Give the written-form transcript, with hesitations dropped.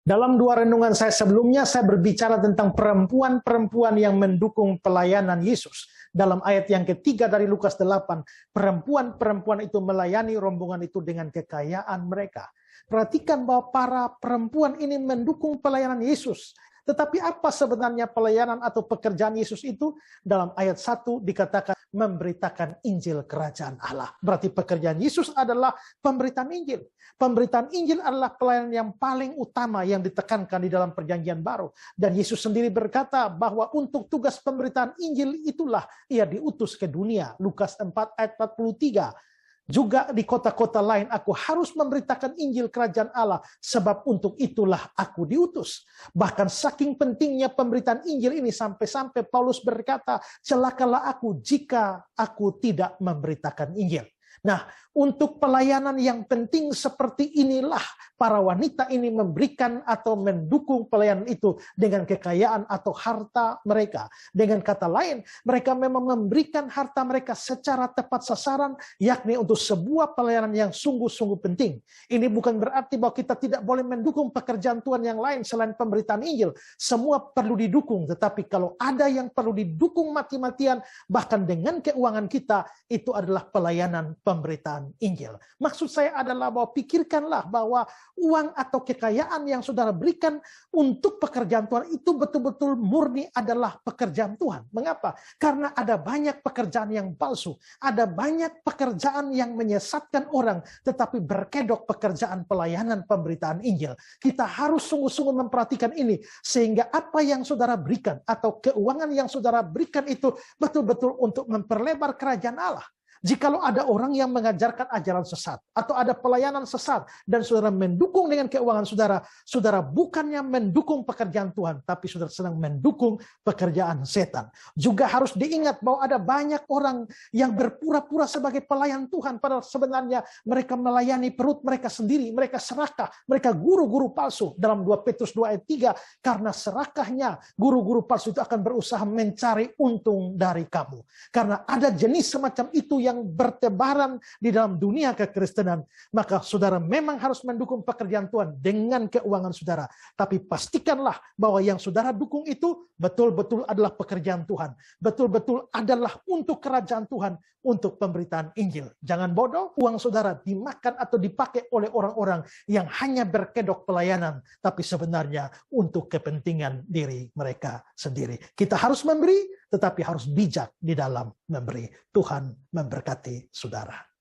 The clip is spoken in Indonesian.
Dalam dua renungan saya sebelumnya, saya berbicara tentang perempuan-perempuan yang mendukung pelayanan Yesus. Dalam ayat yang ketiga dari Lukas 8, perempuan-perempuan itu melayani rombongan itu dengan kekayaan mereka. Perhatikan bahwa para perempuan ini mendukung pelayanan Yesus. Tetapi apa sebenarnya pelayanan atau pekerjaan Yesus itu? Dalam ayat 1 dikatakan memberitakan Injil Kerajaan Allah. Berarti pekerjaan Yesus adalah pemberitaan Injil. Pemberitaan Injil adalah pelayanan yang paling utama yang ditekankan di dalam Perjanjian Baru. Dan Yesus sendiri berkata bahwa untuk tugas pemberitaan Injil itulah ia diutus ke dunia. Lukas 4 ayat 43. Juga di kota-kota lain aku harus memberitakan Injil Kerajaan Allah, sebab untuk itulah aku diutus. Bahkan saking pentingnya pemberitaan Injil ini sampai-sampai Paulus berkata, celakalah aku jika aku tidak memberitakan Injil. Nah, untuk pelayanan yang penting seperti inilah para wanita ini memberikan atau mendukung pelayanan itu dengan kekayaan atau harta mereka. Dengan kata lain, mereka memang memberikan harta mereka secara tepat sasaran, yakni untuk sebuah pelayanan yang sungguh-sungguh penting. Ini bukan berarti bahwa kita tidak boleh mendukung pekerjaan Tuhan yang lain selain pemberitaan Injil. Semua perlu didukung, tetapi kalau ada yang perlu didukung mati-matian, bahkan dengan keuangan kita, itu adalah pelayanan pemberitaan Injil. Maksud saya adalah bahwa pikirkanlah bahwa uang atau kekayaan yang saudara berikan untuk pekerjaan Tuhan itu betul-betul murni adalah pekerjaan Tuhan. Mengapa? Karena ada banyak pekerjaan yang palsu. Ada banyak pekerjaan yang menyesatkan orang, tetapi berkedok pekerjaan pelayanan pemberitaan Injil. Kita harus sungguh-sungguh memperhatikan ini, sehingga apa yang saudara berikan atau keuangan yang saudara berikan itu betul-betul untuk memperlebar kerajaan Allah. Jikalau ada orang yang mengajarkan ajaran sesat atau ada pelayanan sesat dan saudara mendukung dengan keuangan saudara, saudara bukannya mendukung pekerjaan Tuhan, tapi saudara sedang mendukung pekerjaan setan. Juga harus diingat bahwa ada banyak orang yang berpura-pura sebagai pelayan Tuhan, padahal sebenarnya mereka melayani perut mereka sendiri, mereka serakah, mereka guru-guru palsu. Dalam 2 Petrus 2 ayat 3, karena serakahnya guru-guru palsu itu akan berusaha mencari untung dari kamu. Karena ada jenis semacam itu yang bertebaran di dalam dunia kekristenan, maka saudara memang harus mendukung pekerjaan Tuhan dengan keuangan saudara. Tapi pastikanlah bahwa yang saudara dukung itu betul-betul adalah pekerjaan Tuhan. Betul-betul adalah untuk kerajaan Tuhan, untuk pemberitaan Injil. Jangan bodoh, uang saudara dimakan atau dipakai oleh orang-orang yang hanya berkedok pelayanan, tapi sebenarnya untuk kepentingan diri mereka sendiri. Kita harus memberi, tetapi harus bijak di dalam memberi. Tuhan memberkati saudara.